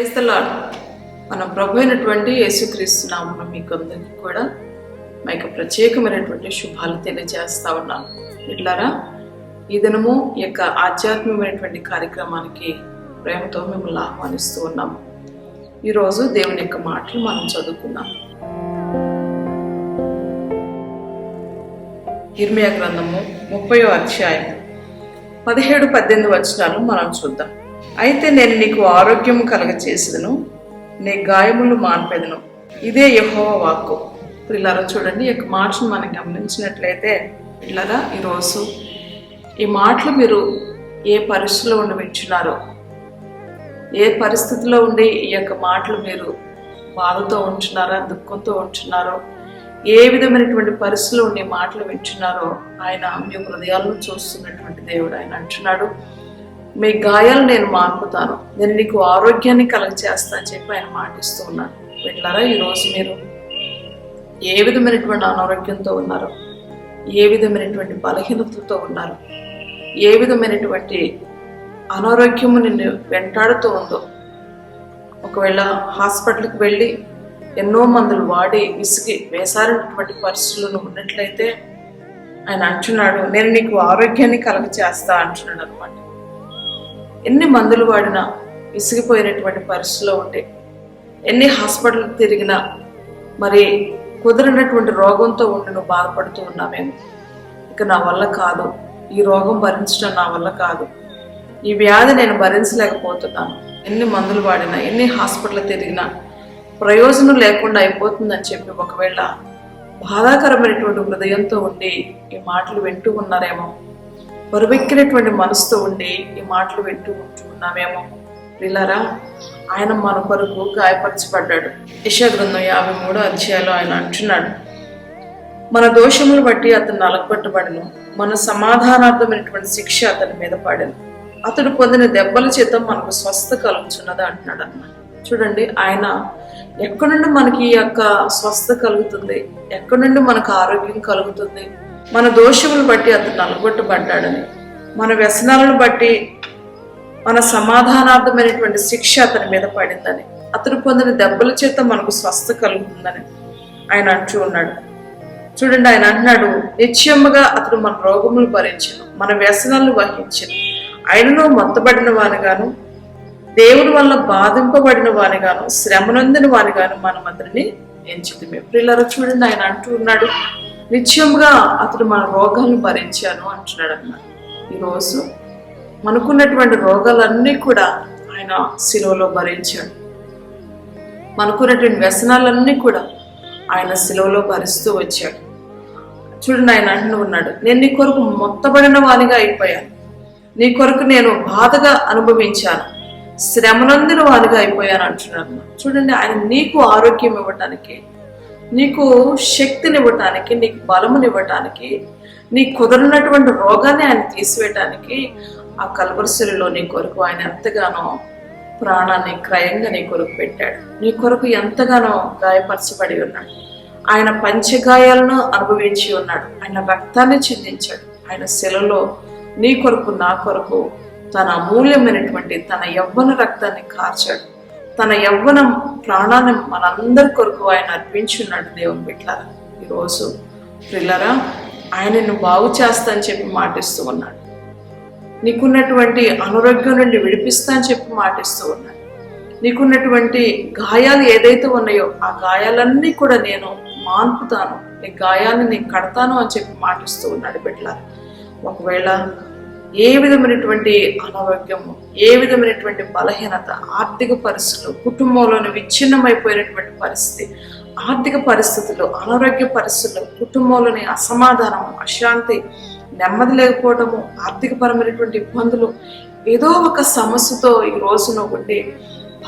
Praise the lord. మన ప్రభు అయినటువంటి యేసుక్రీస్తు నామమున మీకు అందరికీ కూడా మా యొక్క ప్రత్యేకమైనటువంటి శుభాలు తెలియజేస్తా ఉన్నాను. ఇట్లారా ఈ దినము ఈ యొక్క ఆధ్యాత్మికమైనటువంటి కార్యక్రమానికి ప్రేమతో మిమ్మల్ని ఆహ్వానిస్తూ ఉన్నాము. ఈరోజు దేవుని యొక్క మాటలు మనం చదువుకుందాం. ఇర్మియా గ్రంథము 30వ అధ్యాయం 17-18 వచనాలు మనం చూద్దాం. అయితే నేను నీకు ఆరోగ్యము కలగచేసేదను, నీ గాయములు మాన్పెదను, ఇదే యెహోవా వాక్కు. పిల్లరా చూడండి, ఈ యొక్క మాటను మనం గమనించినట్లయితే పిల్లరా ఈరోజు ఈ మాటలు మీరు ఏ పరిస్థితిలో ఉండి వింటున్నారో, ఏ పరిస్థితిలో ఉండి ఈ యొక్క మాటలు మీరు బాధతో ఉంటున్నారా, దుఃఖంతో ఉంటున్నారో, ఏ విధమైనటువంటి పరిస్థితుల్లో ఉండి మాటలు వింటున్నారో ఆయన మీ హృదయాలను చూస్తున్నటువంటి దేవుడు. ఆయన అంటున్నాడు, మీ గాయాలు నేను మాన్పుతాను, నేను నీకు ఆరోగ్యాన్ని కలగచేస్తా అని చెప్పి ఆయన మాటిస్తూ ఉన్నాను. వీళ్ళారా ఈరోజు మీరు ఏ విధమైనటువంటి అనారోగ్యంతో ఉన్నారో, ఏ విధమైనటువంటి బలహీనతలతో ఉన్నారు, ఏ విధమైనటువంటి అనారోగ్యము నిన్ను వెంటాడుతూ ఉందో, ఒకవేళ హాస్పిటల్కి వెళ్ళి ఎన్నో మందులు వాడి విసిగి వేసారినటువంటి పరిస్థితులను ఉన్నట్లయితే ఆయన అంటున్నాడు, నేను నీకు ఆరోగ్యాన్ని కలగచేస్తా అంటున్నాడు అనమాట. ఎన్ని మందులు వాడినా విసిగిపోయినటువంటి పరిస్థితిలో ఉంటే, ఎన్ని హాస్పిటల్కి తిరిగినా మరి కుదిరినటువంటి రోగంతో ఉండి నువ్వు బాధపడుతూ ఉన్నామేమో, ఇక నా వల్ల కాదు, ఈ రోగం భరించడం నా వల్ల కాదు, ఈ వ్యాధి నేను భరించలేకపోతున్నాను, ఎన్ని మందులు వాడినా ఎన్ని హాస్పిటల్ తిరిగినా ప్రయోజనం లేకుండా అయిపోతుందని చెప్పి ఒకవేళ బాధాకరమైనటువంటి హృదయంతో ఉండి ఈ మాటలు వింటూ ఉన్నారేమో, బరువెక్కినటువంటి మనసుతో ఉండి ఈ మాటలు వింటూ ఉన్నామేమో. పిల్లరా ఆయన మన కొరకు గాయపరచబడ్డాడు. యెషయా గ్రంథం 53వ అధ్యాయంలో ఆయన అంటున్నాడు, మన దోషములు బట్టి అతను నలగొట్టబడను, మన సమాధానార్థమైనటువంటి శిక్ష అతని మీద పడను, అతడు పొందిన దెబ్బల చేత మనకు స్వస్థ కలుగుతున్నది అంటున్నాడు అన్నమాట. చూడండి, ఆయన ఎక్కడి నుండి మనకి ఈ యొక్క స్వస్థ కలుగుతుంది, ఎక్కడి నుండి మనకు ఆరోగ్యం కలుగుతుంది? మన దోషములు బట్టి అతను నలగొట్టబడ్డాడని, మన వ్యసనాలను బట్టి మన సమాధానార్థమైనటువంటి శిక్ష అతని మీద పడిందని, అతడు పొందిన దెబ్బల చేత మనకు స్వస్థ కలుగుతుందని ఆయన అంటూ ఉన్నాడు. చూడండి, ఆయన అంటున్నాడు, నిశ్చయముగా అతడు మన రోగములు భరించను, మన వ్యసనాలను వహించను, ఆయనను మొత్తబడిన వానిగాను, దేవుడి వల్ల బాధింపబడిన వానిగాను, శ్రమనందిన వానిగాను మనం అతనిని ఎంచుకుమే. పిల్లలు చూడండి, ఆయన అంటూ ఉన్నాడు, నిత్యంగా అతడు మన రోగాలను భరించాను అంటున్నాడు అన్నమాట. ఈరోజు మనకున్నటువంటి రోగాలన్నీ కూడా ఆయన శిలువలో భరించాడు. మనకున్నటువంటి వ్యసనాలన్నీ కూడా ఆయన శిలువలో భరిస్తూ వచ్చాడు. చూడండి, ఆయన అంటూ ఉన్నాడు, నేను నీ కొరకు మొత్తబడిన వానిగా అయిపోయాను, నీ కొరకు నేను బాధగా అనుభవించాను, శ్రమనందిన వానిగా అయిపోయాను అంటున్నాను. చూడండి, ఆయన నీకు ఆరోగ్యం ఇవ్వటానికి, నీకు శక్తినివ్వటానికి, నీకు బలమునివ్వటానికి, నీ కుదరనటువంటి రోగాన్ని ఆయన తీసివేయటానికి ఆ కల్వరిశిలలో నీ కొరకు ఆయన ఎంతగానో ప్రాణాన్ని క్రయంగా నీ కొరకు పెట్టాడు. నీ కొరకు ఎంతగానో గాయపరచబడి ఉన్నాడు. ఆయన పంచగాయాలను అనుభవించి ఉన్నాడు. ఆయన రక్తాన్ని చిందించాడు. ఆయన శిలలో నీ కొరకు నా కొరకు తన అమూల్యమైనటువంటి తన యవ్వన రక్తాన్ని కార్చాడు. తన యవ్వన ప్రాణాన్ని మనందరి కొరకు ఆయన అర్పించున్నాడు. దేవుని బిడ్డలారా ఈరోజు పిల్లరా ఆయనను బాగు చేస్తా అని చెప్పి మాటిస్తూ ఉన్నాడు. నీకున్నటువంటి అనారోగ్యం నుండి విడిపిస్తా అని చెప్పి మాటిస్తూ ఉన్నాడు. నీకున్నటువంటి గాయాలు ఏదైతే ఉన్నాయో ఆ గాయాలన్నీ కూడా నేను మాన్పుతాను, నీ గాయాన్ని నేను కడతాను అని చెప్పి మాటిస్తూ ఉన్నాడు. బిడ్డలారా ఒకవేళ ఏ విధమైనటువంటి అనారోగ్యము, ఏ విధమైనటువంటి బలహీనత, ఆర్థిక పరిస్థితులు, కుటుంబంలోని విచ్ఛిన్నమైపోయినటువంటి పరిస్థితి, ఆర్థిక పరిస్థితులు, అనారోగ్య పరిస్థితులు, కుటుంబంలోని అసమాధానం, అశాంతి, నెమ్మది లేకపోవడము, ఆర్థికపరమైనటువంటి ఇబ్బందులు, ఏదో ఒక సమస్యతో ఈ రోజున ఉండి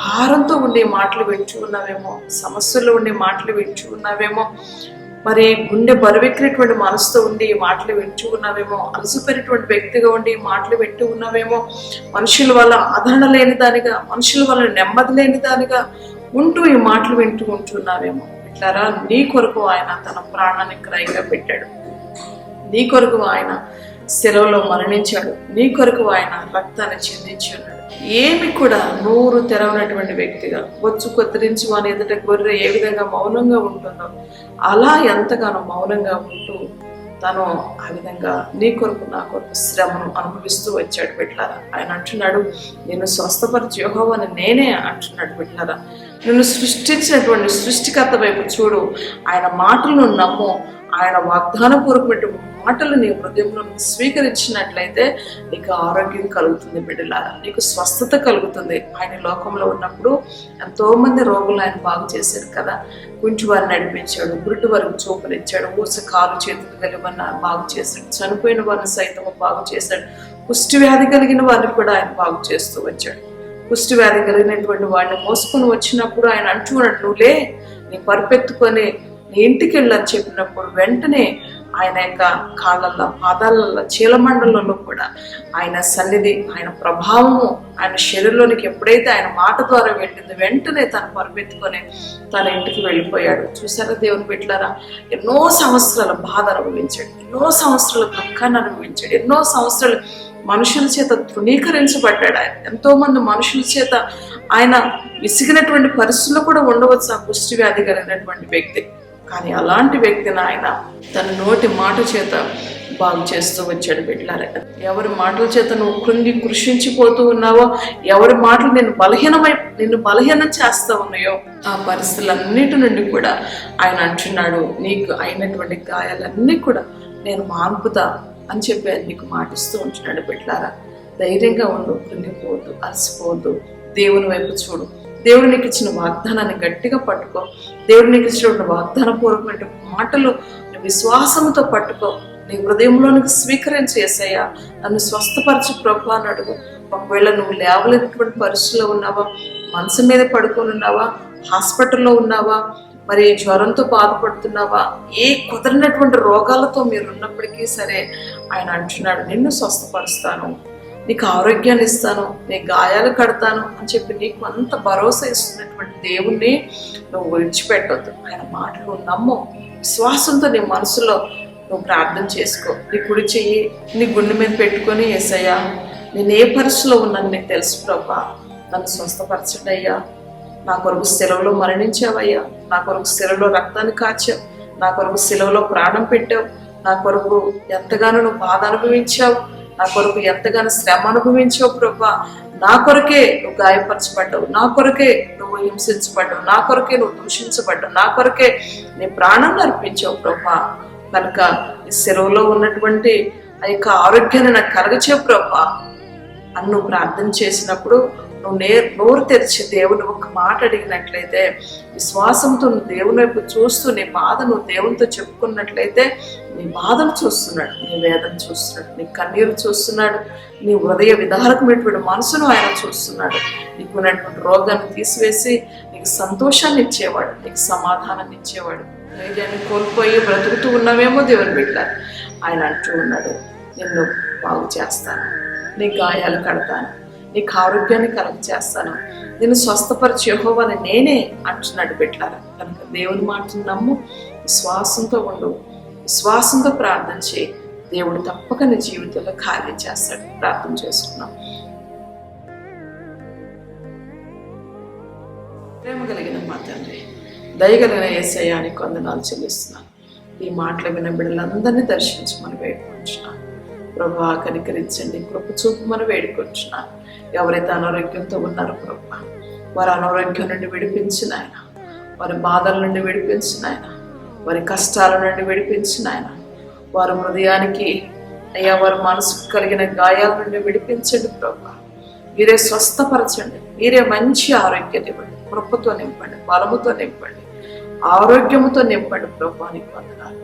భారంతో ఉండి మాటలు వింటూ ఉన్నావేమో, సమస్యల్లో ఉండి మాటలు వింటూ ఉన్నావేమో, మరి గుండె బరువెక్కినటువంటి మనసుతో ఉండి ఈ మాటలు వింటూ ఉన్నావేమో, అలసిపోయినటువంటి వ్యక్తిగా ఉండి ఈ మాటలు వింటూ ఉన్నావేమో, మనుషుల వల్ల ఆదరణ లేని దానిగా, మనుషుల వల్ల నెమ్మది లేని దానిగా ఉంటూ ఈ మాటలు వింటూ ఉంటున్నావేమో. ఇట్లారా నీ కొరకు ఆయన తన ప్రాణాన్ని క్రయంగా పెట్టాడు. నీ కొరకు ఆయన శిలువలో మరణించాడు. నీ కొరకు ఆయన రక్తాన్ని చిందించి ఉన్నాడు. ఏమి కూడా నోరు తెరవనటువంటి వ్యక్తిగా, బొచ్చు కొత్తిరించి వాని ఎదుట గొర్రె ఏ విధంగా మౌనంగా ఉంటుందో అలా ఎంతగానో మౌనంగా ఉంటూ తను ఆ విధంగా నీ కొరకు నా కొరకు శ్రమను అనుభవిస్తూ వచ్చాడు బిడ్డలారా. ఆయన అంటున్నాడు, నేను స్వస్థపరిచి యెహోవాని నేనే అంటున్నాడు బిడ్డలారా. నిన్ను సృష్టించినటువంటి సృష్టికర్త వైపు చూడు, ఆయన మాటలను నమ్ము, ఆయన వాగ్దానపూర్వకమైన మాటలు నీ హృదయంలో స్వీకరించినట్లయితే నీకు ఆరోగ్యం కలుగుతుంది బిడ్డలారా, నీకు స్వస్థత కలుగుతుంది. ఆయన లోకంలో ఉన్నప్పుడు ఎంతో మంది రోగులు ఆయన బాగు చేశాడు కదా. కుంటి వారిని నడిపించాడు, గురుటు వారికి చూపునిచ్చాడు, ఊస కాలు చేతులు కలిగిన బాగు చేశాడు, చనిపోయిన వారిని సైతం బాగు చేశాడు, కుష్టి వ్యాధి కలిగిన వారిని కూడా ఆయన బాగు చేస్తూ వచ్చాడు. కుష్టి వ్యాధి కలిగినటువంటి వాడిని మోసుకొని వచ్చినప్పుడు ఆయన అంటున్నాడు, నువ్వులే నీ పరుపెత్తుకొని నీ ఇంటికి వెళ్ళని చెప్పినప్పుడు వెంటనే ఆయన యొక్క కాళ్ళల్లో, పాదాలలో, చీలమండలలో కూడా ఆయన సన్నిధి, ఆయన ప్రభావము ఆయన శరీరంలోనికి ఎప్పుడైతే ఆయన మాట ద్వారా వెళ్ళింది వెంటనే తను పరుపెత్తుకొని తన ఇంటికి వెళ్ళిపోయాడు. చూసారా దేవుని బిడ్డలారా, ఎన్నో సంవత్సరాల బాధ అనుభవించాడు, ఎన్నో సంవత్సరాల దుఃఖాన్ని అనుభవించాడు, ఎన్నో సంవత్సరాలు మనుషుల చేత తృణీకరించబడ్డాడు. ఆయన ఎంతో మంది మనుషుల చేత ఆయన విసిగినటువంటి పరిస్థితుల్లో కూడా ఉండవచ్చు ఆ కుష్టి వ్యాధి కలిగినటువంటి వ్యక్తి. కానీ అలాంటి వ్యక్తిని ఆయన తన నోటి మాట చేత బాగు చేస్తూ వచ్చాడు బిడ్డలారా. ఎవరి మాటల చేత నువ్వు కృంగి కృషించిపోతూ ఉన్నావో, ఎవరి మాటలు నిన్ను బలహీనం చేస్తూ ఉన్నాయో ఆ పరిస్థితులన్నిటి నుండి కూడా ఆయన అంటున్నాడు, నీకు అయినటువంటి గాయాలన్నీ కూడా నేను మాన్పుతా అని చెప్పి ఆయన నీకు మాటిస్తూ ఉంటున్నాడు బిడ్డలారా. ధైర్యంగా ఉండు, కృంగిపోవద్దు, అలసిపోవద్దు, దేవుని వైపు చూడు, దేవుడు నీకు ఇచ్చిన వాగ్దానాన్ని గట్టిగా పట్టుకో, దేవుడు నీకు ఇచ్చినటువంటి వాగ్దానపూర్వకమైన మాటలు విశ్వాసంతో పట్టుకో, నీ హృదయంలోనికి స్వీకరించి యేసయ్యా నన్ను స్వస్థపరచు ప్రభువా అని అడుగు. ఒకవేళ నువ్వు లేవలేనటువంటి పరిస్థితుల్లో ఉన్నావా, మనసు మీద పడుకొని ఉన్నావా, హాస్పిటల్లో ఉన్నావా, మరి జ్వరంతో బాధపడుతున్నావా, ఏ కుదరినటువంటి రోగాలతో మీరు ఉన్నప్పటికీ సరే ఆయన అంటున్నాడు, నిన్ను స్వస్థపరుస్తాను, నీకు ఆరోగ్యాన్ని ఇస్తాను, నీ గాయాలు కడతాను అని చెప్పి నీకు అంత భరోసా ఇస్తున్నటువంటి దేవుణ్ణి నువ్వు విడిచిపెట్టొద్దు. ఆయన మాటలు నమ్ము, విశ్వాసంతో నీ మనసులో నువ్వు ప్రార్థన చేసుకో. నీ కుడి చెయ్యి నీ గుండె మీద పెట్టుకొని, యేసయ్యా నేను ఏ పరిస్థితిలో ఉన్నాను నీకు తెలుసు ప్రభా, నన్ను స్వస్థపరచండి అయ్యా, నా కొరకు సెలవులో మరణించావయ్యా, నా కొరకు సెలవులో రక్తాన్ని కాచావు, నా కొరకు సెలవులో ప్రాణం పెట్టావు, నా కొరకు ఎంతగానో నువ్వు బాధ అనుభవించావు, నా కొరకు ఎంతగానో శ్రమ అనుభవించావు ప్రభా, నా కొరకే నువ్వు గాయపరచబడ్డావు, నా కొరకే నువ్వు హింసించబడ్డావు, నా కొరకే నువ్వు దూషించబడ్డావు, నా కొరకే నీ ప్రాణాన్ని అర్పించావు ప్రభా. కనుక ఈ సెలవులో ఉన్నటువంటి ఆ యొక్క ఆరోగ్యాన్ని నాకు కలగచేవు ప్రభా అని నువ్వు ప్రార్థన చేసినప్పుడు, నువ్వు నోరు తెరిచి దేవుని ఒక మాట అడిగినట్లయితే, విశ్వాసంతో నువ్వు దేవుని వైపు చూస్తూ నీ బాధ నువ్వు దేవునితో చెప్పుకున్నట్లయితే, నీ బాధను చూస్తున్నాడు, నీ వేదన చూస్తున్నాడు, నీ కన్నీరు చూస్తున్నాడు, నీ హృదయ విదారకమైనటువంటి మనసును ఆయన చూస్తున్నాడు. నీకు ఉన్నటువంటి రోగాన్ని తీసివేసి నీకు సంతోషాన్ని ఇచ్చేవాడు, నీకు సమాధానాన్ని ఇచ్చేవాడు. ధైర్యాన్ని కోల్పోయి బ్రతుకుతూ ఉన్నావేమో దేవుని బిడ్డ, ఆయన అంటూ ఉన్నాడు, నిన్ను బాగు చేస్తాను, నీ గాయాలు కడతాను, నీకు ఆరోగ్యాన్ని కలుగ చేస్తాను, నేను స్వస్థపరిచి యెహోవాని నేనే అంటున్నాడు బిడ్డలారా. కనుక దేవుని మాటను నమ్ము, విశ్వాసంతో ఉండు, విశ్వాసంతో ప్రార్థన చేయి, దేవుడు తప్పక నీ జీవితంలో కార్యం చేస్తాడు. ప్రార్థన చేసుకున్నాం. ప్రేమ కలిగిన మా తండ్రి, దయగలిగిన యేసయ్యా నీకు వందనాలు చెల్లిస్తున్నాను. ఈ మాటలు విన్న బిడ్డలందరినీ దర్శించమని వేడుకుంటున్నాను ప్రభా, కనికరించండి, కృప చూపమని వేడుకుంటున్నాను. ఎవరైతే అనారోగ్యంతో ఉన్నారో ప్రభా, వారి అనారోగ్యం నుండి విడిపించిన ఆయన, వారి బాధల నుండి విడిపించిన ఆయన, వారి కష్టాల నుండి విడిపించిన ఆయన, వారి హృదయానికి అయ్యా వారి మనసుకు కలిగిన గాయాల నుండి విడిపించండి ప్రభా. మీరే స్వస్థపరచండి, మీరే మంచి ఆరోగ్యాన్ని ఇవ్వండి, కృపతో నింపండి, బలముతో నింపండి, ఆరోగ్యముతో నింపండి ప్రభా. నీకు వందనాలు.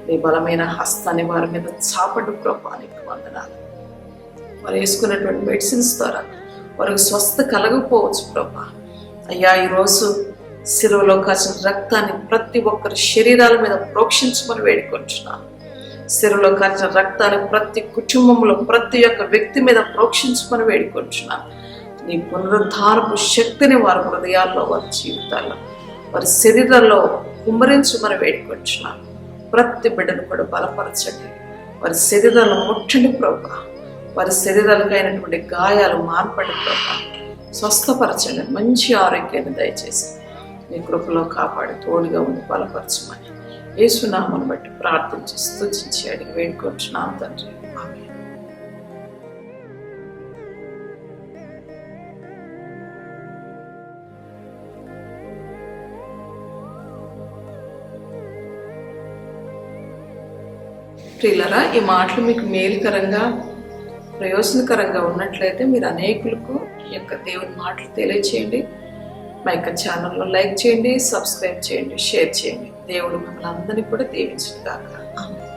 నీ బలమైన హస్తాన్ని వారి మీద చాపండి ప్రభా. నీకు వందనాలు. వారు వేసుకున్నటువంటి మెడిసిన్స్ ద్వారా వారికి స్వస్థత కలగకపోవచ్చు ప్రభా. అయ్యా ఈరోజు శిలువలో కాసిన రక్తాన్ని ప్రతి ఒక్కరి శరీరాల మీద ప్రోక్షించమని వేడుకుంటున్నాను. శిలువలో కాచిన రక్తాన్ని ప్రతి కుటుంబంలో ప్రతి ఒక్క వ్యక్తి మీద ప్రోక్షించమని వేడుకుంటున్నాను. నీ పునరుద్ధారపు శక్తిని వారి హృదయాల్లో, వారి జీవితాల్లో, వారి శరీరాల్లో కుమ్మరించమని వేడుకుంటున్నాను. ప్రతి బిడ్డను కూడా బలపరచండి, వారి శరీరాలను ముట్టండి ప్రభా. వారి శరీరాలకైనటువంటి గాయాలు మార్పడి ప్రభా స్వస్థపరచండి, మంచి ఆరోగ్యాన్ని దయచేసి మీ కృపలో కాపాడి తోడుగా ఉండి బలపరచమని యేసునామమును బట్టి ప్రార్థించి స్తుతించి అడిగి వేడుకొంటున్నాను తండ్రి. ఆమేన్. ప్రియులరా, ఈ మాటలు మీకు మేలుకరంగా ప్రయోజనకరంగా ఉన్నట్లయితే మీరు అనేకులకు ఈ యొక్క దేవుని మాటలు తెలియచేయండి. మా యొక్క ఛానల్లో లైక్ చేయండి, సబ్స్క్రైబ్ చేయండి, షేర్ చేయండి. దేవుడు మిమ్మల్ని అందరినీ కూడా దీవించును గాక. ఆమేన్.